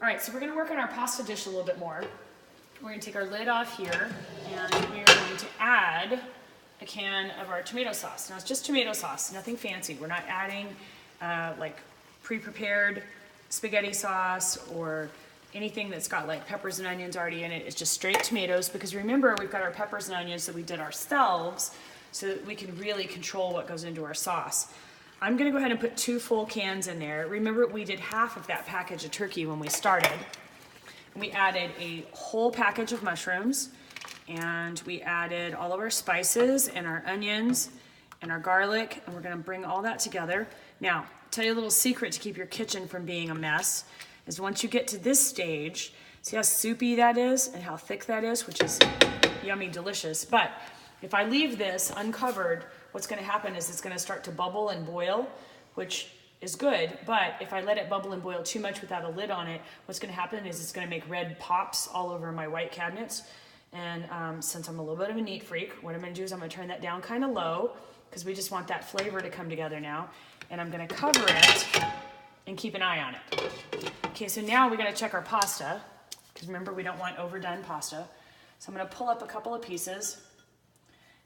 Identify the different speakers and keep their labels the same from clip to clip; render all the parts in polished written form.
Speaker 1: All right, so we're gonna work on our pasta dish a little bit more. We're gonna take our lid off here and we are going to add a can of our tomato sauce. Now it's just tomato sauce, nothing fancy. We're not adding like pre-prepared spaghetti sauce or anything that's got like peppers and onions already in it. It's just straight tomatoes, because remember, we've got our peppers and onions that we did ourselves so that we can really control what goes into our sauce. I'm gonna go ahead and put 2 full cans in there. Remember, we did half of that package of turkey when we started. And we added a whole package of mushrooms, and we added all of our spices and our onions and our garlic, and we're gonna bring all that together. Now, I'll tell you a little secret to keep your kitchen from being a mess, is once you get to this stage, see how soupy that is and how thick that is, which is yummy, delicious. But if I leave this uncovered, what's gonna happen is it's gonna start to bubble and boil, which is good, but if I let it bubble and boil too much without a lid on it, what's gonna happen is it's gonna make red pops all over my white cabinets. And since I'm a little bit of a neat freak, what I'm gonna do is I'm gonna turn that down kind of low, because we just want that flavor to come together now. And I'm gonna cover it and keep an eye on it. Okay, so now we gotta check our pasta, because remember, we don't want overdone pasta. So I'm gonna pull up a couple of pieces,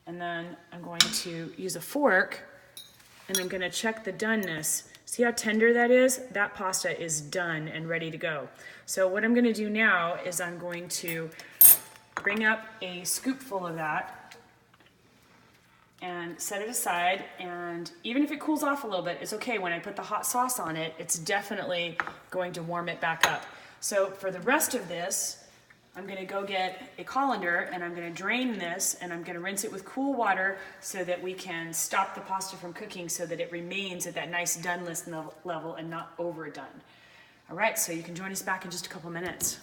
Speaker 1: and then I'm going to use a fork, and I'm gonna check the doneness. See how tender that is? That pasta is done and ready to go. So what I'm gonna do now is I'm going to bring up a scoopful of that and set it aside, and even if it cools off a little bit, it's okay. When I put the hot sauce on it, it's definitely going to warm it back up. So for the rest of this, I'm gonna go get a colander and I'm gonna drain this and I'm gonna rinse it with cool water so that we can stop the pasta from cooking, so that it remains at that nice doneness level and not overdone. All right, so you can join us back in just a couple minutes.